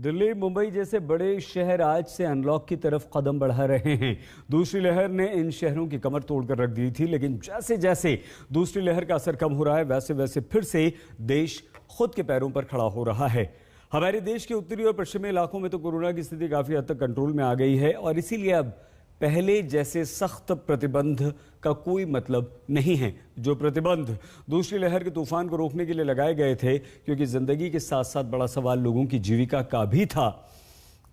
दिल्ली मुंबई जैसे बड़े शहर आज से अनलॉक की तरफ कदम बढ़ा रहे हैं। दूसरी लहर ने इन शहरों की कमर तोड़कर रख दी थी, लेकिन जैसे जैसे दूसरी लहर का असर कम हो रहा है वैसे वैसे फिर से देश खुद के पैरों पर खड़ा हो रहा है। हमारे देश के उत्तरी और पश्चिमी इलाकों में तो कोरोना की स्थिति काफी हद तक कंट्रोल में आ गई है और इसीलिए अब पहले जैसे सख्त प्रतिबंध का कोई मतलब नहीं है। जो प्रतिबंध दूसरी लहर के तूफान को रोकने के लिए लगाए गए थे, क्योंकि जिंदगी के साथ साथ बड़ा सवाल लोगों की जीविका का भी था।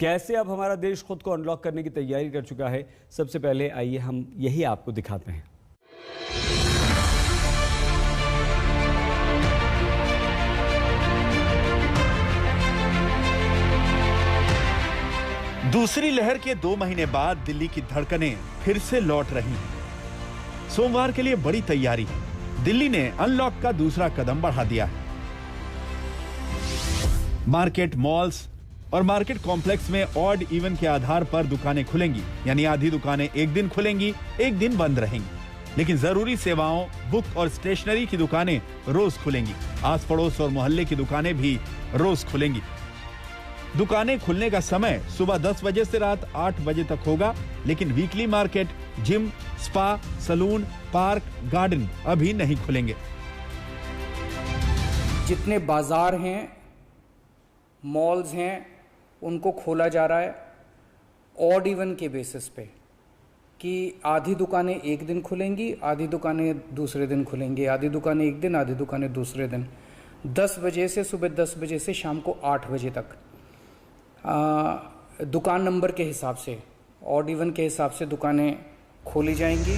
कैसे अब हमारा देश खुद को अनलॉक करने की तैयारी कर चुका है, सबसे पहले आइए हम यही आपको दिखाते हैं। दूसरी लहर के 2 महीने बाद दिल्ली की धड़कनें फिर से लौट रही हैं। सोमवार के लिए बड़ी तैयारी है। दिल्ली ने अनलॉक का दूसरा कदम बढ़ा दिया है। मार्केट, मॉल्स और मार्केट कॉम्प्लेक्स में ऑड इवन के आधार पर दुकानें खुलेंगी, यानी आधी दुकानें एक दिन खुलेंगी, एक दिन बंद रहेंगी। लेकिन जरूरी सेवाओं, बुक और स्टेशनरी की दुकानें रोज खुलेंगी। आस पड़ोस और मोहल्ले की दुकानें भी रोज खुलेंगी। दुकानें खुलने का समय सुबह 10 बजे से रात 8 बजे तक होगा, लेकिन weekly market, gym, spa, salon, park, garden अभी नहीं खुलेंगे। जितने बाजार हैं, मॉल्स हैं, उनको खोला जा रहा है ऑड इवन के बेसिस पे, कि आधी दुकानें एक दिन खुलेंगी, आधी दुकानें दूसरे दिन खुलेंगी, आधी दुकानें एक दिन, आधी दुकानें दूसरे दिन। 10 बजे से सुबह 10 बजे से शाम को 8 बजे तक दुकान नंबर के हिसाब से, ऑड इवन के हिसाब से दुकानें खोली जाएंगी।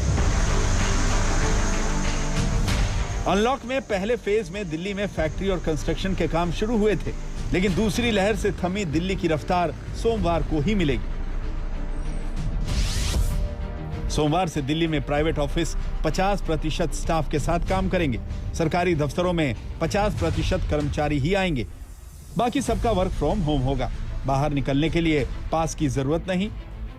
अनलॉक में पहले फेज में दिल्ली में फैक्ट्री और कंस्ट्रक्शन के काम शुरू हुए थे, लेकिन दूसरी लहर से थमी दिल्ली की रफ्तार सोमवार को ही मिलेगी। सोमवार से दिल्ली में प्राइवेट ऑफिस 50% स्टाफ के साथ काम करेंगे। सरकारी दफ्तरों में 50% कर्मचारी ही आएंगे। बाकी सबका वर्क फ्रॉम होम होगा। बाहर निकलने के लिए पास की जरूरत नहीं।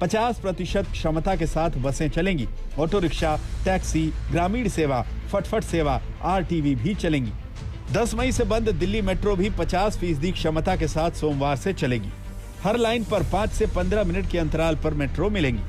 50% क्षमता के साथ बसें चलेंगी। ऑटो रिक्शा, टैक्सी, ग्रामीण सेवा, फटफट सेवा, आरटीवी भी चलेंगी। 10 मई से बंद दिल्ली मेट्रो भी 50% क्षमता के साथ सोमवार से चलेगी। हर लाइन पर 5 से 15 मिनट के अंतराल पर मेट्रो मिलेंगी।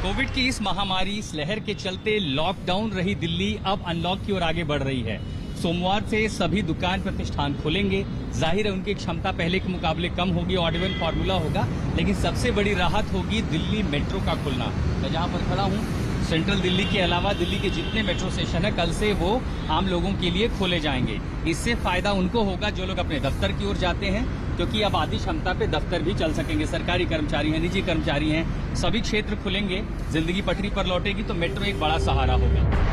कोविड की इस महामारी, इस लहर के चलते लॉकडाउन रही दिल्ली अब अनलॉक की ओर आगे बढ़ रही है। सोमवार से सभी दुकान प्रतिष्ठान खुलेंगे। जाहिर है उनकी क्षमता पहले के मुकाबले कम होगी, ऑड इवन फॉर्मूला होगा, लेकिन सबसे बड़ी राहत होगी दिल्ली मेट्रो का खुलना। मैं जहां पर खड़ा हूं, सेंट्रल दिल्ली के अलावा दिल्ली के जितने मेट्रो स्टेशन है कल से वो आम लोगों के लिए खोले जाएंगे। इससे फायदा उनको होगा जो लोग अपने दफ्तर की ओर जाते हैं, क्योंकि अब आधी क्षमता पे दफ्तर भी चल सकेंगे। सरकारी कर्मचारी हैं, निजी कर्मचारी हैं, सभी क्षेत्र खुलेंगे। जिंदगी पटरी पर लौटेगी तो मेट्रो एक बड़ा सहारा होगा।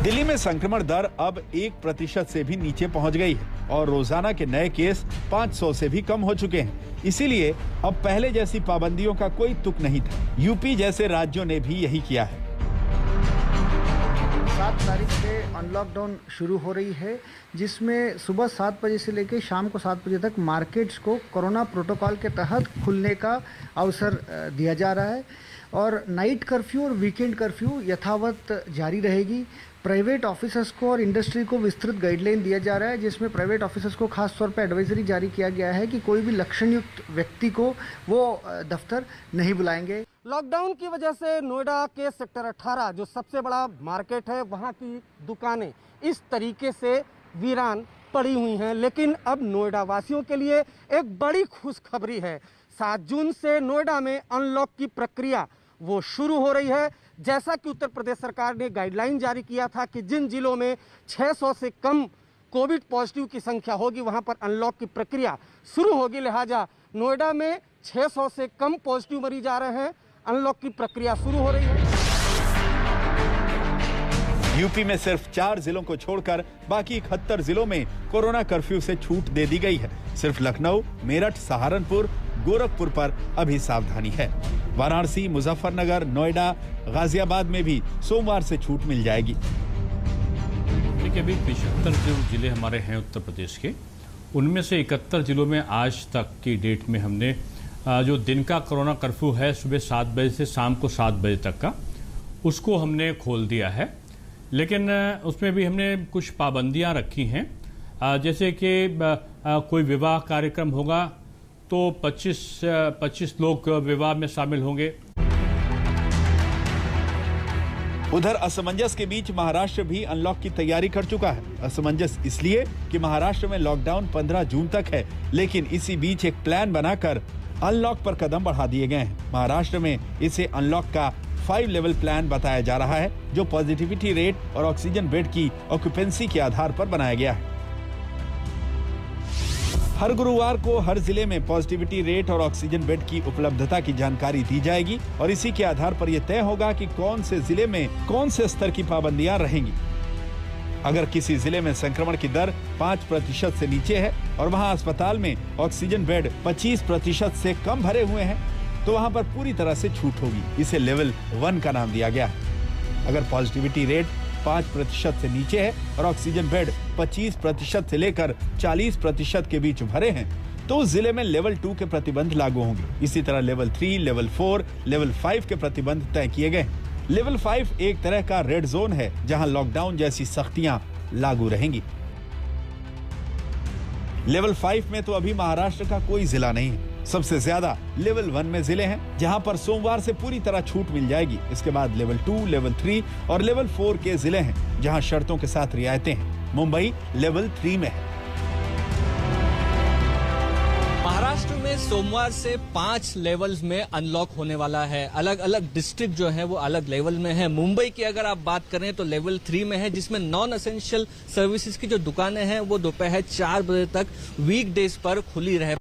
दिल्ली में संक्रमण दर अब 1% से भी नीचे पहुंच गई है और रोजाना के नए केस 500 से भी कम हो चुके हैं। इसीलिए अब पहले जैसी पाबंदियों का कोई तुक नहीं था। यूपी जैसे राज्यों ने भी यही किया है। 7 तारीख से अनलॉकडाउन शुरू हो रही है, जिसमें सुबह 7 बजे से लेकर शाम को 7 बजे तक मार्केट्स को कोरोना प्रोटोकॉल के तहत खुलने का अवसर दिया जा रहा है और नाइट कर्फ्यू और वीकेंड कर्फ्यू यथावत जारी रहेगी। प्राइवेट ऑफिसर्स को और इंडस्ट्री को विस्तृत गाइडलाइन दिया जा रहा है, जिसमें प्राइवेट ऑफिसर्स को खास तौर पर एडवाइजरी जारी किया गया है कि कोई भी लक्षण युक्त व्यक्ति को वो दफ्तर नहीं बुलाएंगे। लॉकडाउन की वजह से नोएडा के सेक्टर 18 जो सबसे बड़ा मार्केट है, वहाँ की दुकानें इस तरीके से वीरान पड़ी हुई हैं। लेकिन अब नोएडा वासियों के लिए एक बड़ी खुशखबरी है। 7 जून से नोएडा में अनलॉक की प्रक्रिया वो शुरू हो रही है। जैसा कि उत्तर प्रदेश सरकार ने गाइडलाइन जारी किया था कि जिन जिलों में 600 से कम कोविड पॉजिटिव की संख्या होगी वहां पर अनलॉक की प्रक्रिया शुरू होगी। लिहाजा नोएडा में 600 से कम पॉजिटिव मरीज आ रहे हैं, अनलॉक की प्रक्रिया शुरू हो रही है। यूपी में सिर्फ 4 जिलों को छोड़कर बाकी 71 जिलों में कोरोना कर्फ्यू से छूट दे दी गई है। सिर्फ लखनऊ, मेरठ, सहारनपुर, गोरखपुर पर अभी सावधानी है। वाराणसी, मुजफ्फरनगर, नोएडा, गाजियाबाद में भी सोमवार से छूट मिल जाएगी। देखिए, अभी 75 जो जिले हमारे हैं उत्तर प्रदेश के, उनमें से 71 जिलों में आज तक की डेट में हमने जो दिन का कोरोना कर्फ्यू है सुबह 7 बजे से शाम को 7 बजे तक का, उसको हमने खोल दिया है। लेकिन उसमें भी हमने कुछ पाबंदियां रखी हैं। जैसे कि कोई विवाह कार्यक्रम होगा तो 25 लोग विवाह में शामिल होंगे। उधर असमंजस के बीच महाराष्ट्र भी अनलॉक की तैयारी कर चुका है। असमंजस इसलिए कि महाराष्ट्र में लॉकडाउन 15 जून तक है, लेकिन इसी बीच एक प्लान बनाकर अनलॉक पर कदम बढ़ा दिए गए हैं। महाराष्ट्र में इसे अनलॉक का 5 लेवल प्लान बताया जा रहा है, जो पॉजिटिविटी रेट और ऑक्सीजन बेड की ऑक्यूपेंसी के आधार पर बनाया गया है। हर गुरुवार को हर जिले में पॉजिटिविटी रेट और ऑक्सीजन बेड की उपलब्धता की जानकारी दी जाएगी और इसी के आधार पर यह तय होगा कि कौन से जिले में कौन से स्तर की पाबंदियां रहेंगी। अगर किसी जिले में संक्रमण की दर 5% से नीचे है और वहां अस्पताल में ऑक्सीजन बेड 25% से कम भरे हुए हैं, तो वहां पर पूरी तरह से छूट होगी। इसे लेवल 1 का नाम दिया गया है। अगर पॉजिटिविटी रेट 5% से नीचे है और ऑक्सीजन बेड 25% से लेकर 40% के बीच भरे हैं, तो उस जिले में लेवल 2 के प्रतिबंध लागू होंगे। इसी तरह लेवल 3, लेवल 4, लेवल 5 के प्रतिबंध तय किए गए। लेवल 5 एक तरह का रेड जोन है, जहां लॉकडाउन जैसी सख्तियां लागू रहेंगी। लेवल 5 में तो अभी महाराष्ट्र का कोई जिला नहीं है। सबसे ज्यादा लेवल 1 में जिले हैं, जहां पर सोमवार से पूरी तरह छूट मिल जाएगी। इसके बाद लेवल 2, लेवल 3 और लेवल 4 के जिले हैं, जहां शर्तों के साथ रियायतें हैं। मुंबई लेवल 3 में है। महाराष्ट्र में सोमवार से 5 लेवल्स में अनलॉक होने वाला है। अलग अलग डिस्ट्रिक्ट जो है वो अलग लेवल में है। मुंबई की अगर आप बात करें तो लेवल 3 में है, जिसमें नॉन एसेंशियल सर्विसेज की जो दुकानें हैं वो दोपहर 4 बजे तक वीकडेज पर खुली रहे।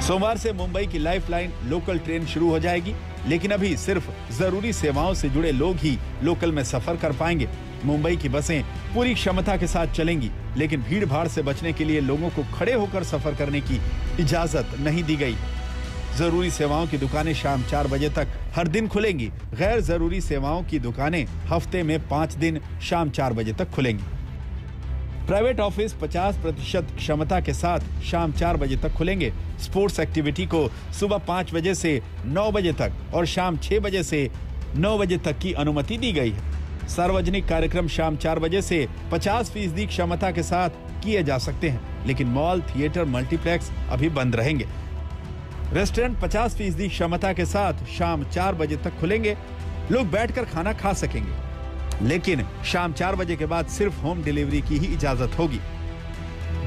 सोमवार से मुंबई की लाइफलाइन लोकल ट्रेन शुरू हो जाएगी, लेकिन अभी सिर्फ जरूरी सेवाओं से जुड़े लोग ही लोकल में सफर कर पाएंगे। मुंबई की बसें पूरी क्षमता के साथ चलेंगी, लेकिन भीड़ भाड़ से बचने के लिए लोगों को खड़े होकर सफर करने की इजाजत नहीं दी गई। जरूरी सेवाओं की दुकानें शाम 4 बजे तक हर दिन खुलेंगी। गैर जरूरी सेवाओं की दुकानें हफ्ते में 5 दिन शाम 4 बजे तक खुलेंगी। प्राइवेट ऑफिस 50% क्षमता के साथ शाम 4 बजे तक खुलेंगे। स्पोर्ट्स एक्टिविटी को सुबह 5 बजे से 9 बजे तक और शाम 6 बजे से 9 बजे तक की अनुमति दी गई है। सार्वजनिक कार्यक्रम शाम 4 बजे से 50% क्षमता के साथ किए जा सकते हैं, लेकिन मॉल, थिएटर, मल्टीप्लेक्स अभी बंद रहेंगे। रेस्टोरेंट 50% क्षमता के साथ शाम 4 बजे तक खुलेंगे। लोग बैठकर खाना खा सकेंगे, लेकिन शाम 4 बजे के बाद सिर्फ होम डिलीवरी की ही इजाजत होगी।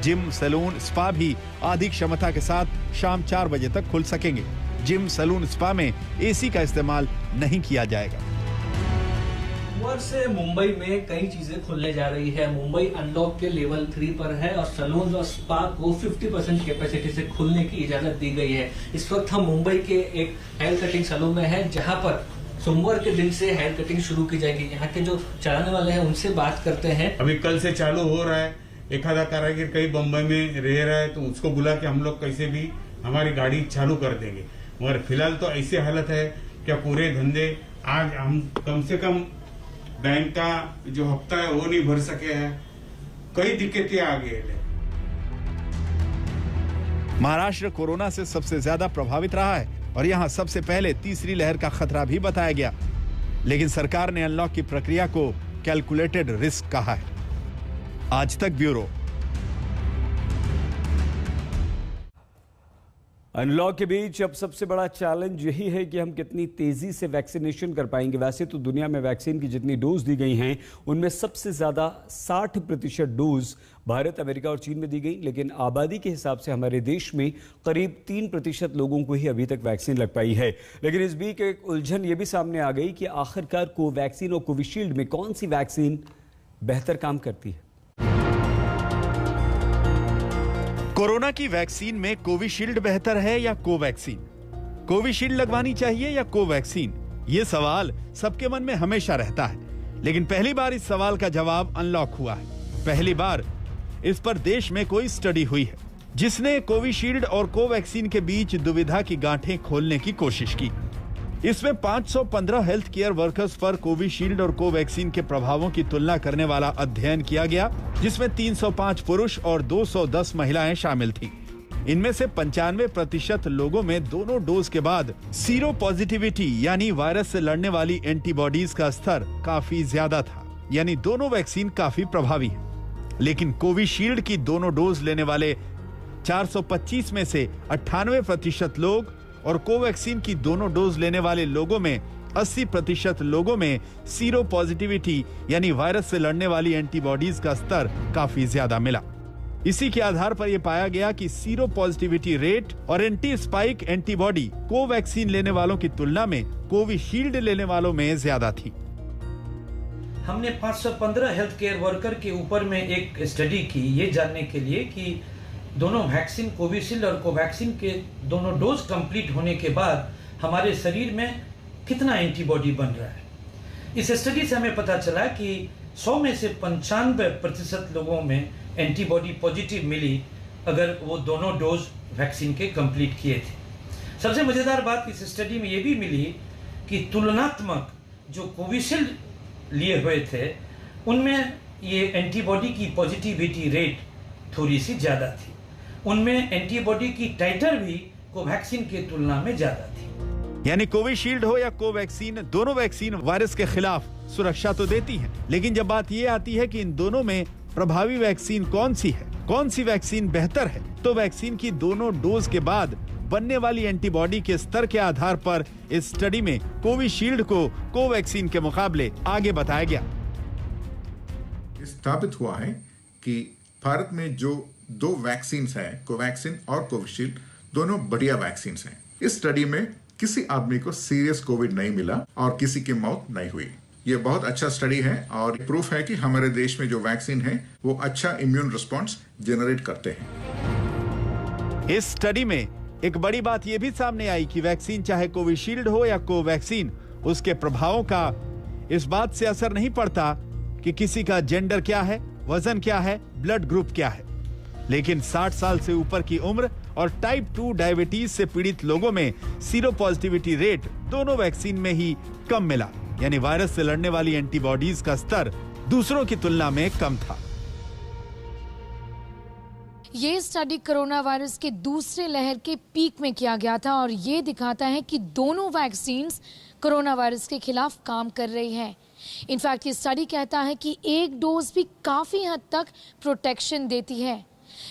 जिम, सैलून, स्पा भी आधी क्षमता के साथ शाम 4 बजे तक खुल सकेंगे। जिम, सैलून, स्पा में एसी का इस्तेमाल नहीं किया जाएगा। सोमवार से मुंबई में कई चीजें खुलने जा रही है। मुंबई अनलॉक के लेवल 3 पर है और सैलून और स्पा को 50% कैपेसिटी से खुलने की इजाजत दी गई है। इस वक्त हम मुंबई के एक हेयर कटिंग सैलून में है, जहां पर सोमवार के दिन से हेयर कटिंग शुरू की जाएगी। यहाँ के जो चलाने वाले हैं उनसे बात करते हैं। अभी कल से चालू हो रहा है। एक आधा कारीगर कहीं बम्बई में रह रहा है तो उसको बुला के हम लोग कैसे भी हमारी गाड़ी चालू कर देंगे। मगर फिलहाल तो ऐसी हालत है क्या पूरे धंधे आज हम कम से कम बैंक का जो हफ्ता है वो नहीं भर सके हैं। कई दिक्कतें आ गई है। महाराष्ट्र कोरोना से सबसे ज्यादा प्रभावित रहा है और यहां सबसे पहले तीसरी लहर का खतरा भी बताया गया, लेकिन सरकार ने अनलॉक की प्रक्रिया को कैलकुलेटेड रिस्क कहा है। आज तक ब्यूरो। अनलॉक के बीच अब सबसे बड़ा चैलेंज यही है कि हम कितनी तेजी से वैक्सीनेशन कर पाएंगे। वैसे तो दुनिया में वैक्सीन की जितनी डोज दी गई हैं, उनमें सबसे ज्यादा 60% डोज भारत, अमेरिका और चीन में दी गई, लेकिन आबादी के हिसाब से हमारे देश में करीब 3% लोगों को ही अभी तक वैक्सीन लग पाई है। लेकिन इस बीच एक उलझन ये भी सामने आ गई कि आखिरकार कोवैक्सीन और कोविशील्ड में कौन सी वैक्सीन बेहतर काम करती है। कोरोना की वैक्सीन में कोविशील्ड बेहतर है या कोवैक्सीन? कोविशील्ड लगवानी चाहिए या कोवैक्सीन? ये सवाल सबके मन में हमेशा रहता है, लेकिन पहली बार इस सवाल का जवाब अनलॉक हुआ है। पहली बार इस पर देश में कोई स्टडी हुई है जिसने कोविशील्ड और कोवैक्सीन के बीच दुविधा की गांठें खोलने की कोशिश की। इसमें 515 हेल्थ केयर वर्कर्स पर कोविशील्ड और कोवैक्सीन के प्रभावों की तुलना करने वाला अध्ययन किया गया, जिसमें 305 पुरुष और 210 महिलाएं शामिल थीं। इनमें से 95% लोगों में दोनों डोज के बाद सीरो पॉजिटिविटी यानी वायरस से लड़ने वाली एंटीबॉडीज का स्तर काफी ज्यादा था। यानी दोनों वैक्सीन काफी प्रभावी है। लेकिन कोविशील्ड की दोनों डोज लेने वाले 425 में से 98% लोग और कोवैक्सीन की दोनों डोज लेने वाले लोगों में 80% लोगों में सीरो पॉजिटिविटी यानी वायरस से लड़ने वाली एंटीबॉडीज का स्तर काफी ज्यादा मिला। इसी के आधार पर यह पाया गया कि सीरो पॉजिटिविटी रेट और एंटी स्पाइक एंटीबॉडी कोवैक्सीन लेने वालों की तुलना में कोविशील्ड लेने वालों में ज्यादा थी। हमने 515 हेल्थ केयर वर्कर के ऊपर में एक स्टडी की ये जानने के लिए कि दोनों वैक्सीन कोविशील्ड और कोवैक्सीन के दोनों डोज कंप्लीट होने के बाद हमारे शरीर में कितना एंटीबॉडी बन रहा है। इस स्टडी से हमें पता चला कि 100 में से 95% लोगों में एंटीबॉडी पॉजिटिव मिली अगर वो दोनों डोज वैक्सीन के कंप्लीट किए थे। सबसे मज़ेदार बात इस स्टडी में ये भी मिली कि तुलनात्मक जो कोविशील्ड लिए हुए थे उनमें ये एंटीबॉडी की पॉजिटिविटी रेट थोड़ी सी ज़्यादा थी। उनमें एंटीबॉडी की टाइटर भी कोवैक्सीन की तुलना में ज़्यादा थी। यानी कोविशील्ड हो या कोवैक्सीन, दोनों वैक्सीन वायरस के खिलाफ सुरक्षा तो देती हैं, लेकिन जब बात यह आती है कि इन दोनों में प्रभावी वैक्सीन कौन सी है, कौन सी वैक्सीन बेहतर है, तो वैक्सीन की दोनों डोज के बाद बनने वाली एंटीबॉडी के स्तर के आधार पर इस स्टडी में कोविशील्ड को कोवैक्सीन के मुकाबले आगे बताया गया। स्थापित हुआ है कि भारत में जो दो वैक्सीन हैं, कोवैक्सीन और कोविशील्ड, दोनों बढ़िया वैक्सीन हैं। इस स्टडी में किसी आदमी को सीरियस कोविड नहीं मिला और किसी की मौत नहीं हुई। ये बहुत अच्छा स्टडी है और प्रूफ है कि हमारे देश में जो वैक्सीन है वो अच्छा इम्यून रिस्पॉन्स जनरेट करते हैं। इस स्टडी में एक बड़ी बात यह भी सामने आई कि वैक्सीन चाहे कोविशील्ड हो या कोवैक्सीन, उसके प्रभावों का इस बात से असर नहीं पड़ता कि किसी का जेंडर क्या है, वजन क्या है, ब्लड ग्रुप क्या है। लेकिन 60 साल से ऊपर की उम्र और टाइप 2 डायबिटीज से पीड़ित लोगों में सीरो पॉजिटिविटी रेट दोनों वैक्सीन में ही कम मिला, यानी वायरस से लड़ने वाली एंटीबॉडीज का स्तर दूसरों की तुलना में कम था। ये स्टडी कोरोना वायरस के दूसरे लहर के पीक में किया गया था और ये दिखाता है कि दोनों वैक्सीन्स कोरोना वायरस के खिलाफ काम कर रही हैं। इनफैक्ट ये स्टडी कहता है कि एक डोज भी काफी हद तक प्रोटेक्शन देती है।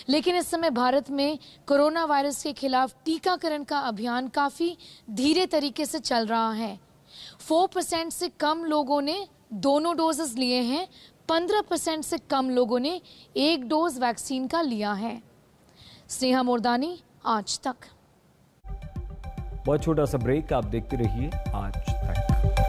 लेकिन इस समय भारत में कोरोना वायरस के खिलाफ टीकाकरण का अभियान काफी धीरे तरीके से चल रहा है। 4% से कम लोगों ने दोनों डोजेस लिए हैं, 15% से कम लोगों ने एक डोज वैक्सीन का लिया है। स्नेहा मोरदानी, आज तक। बहुत छोटा सा ब्रेक, आप देखते रहिए आज तक।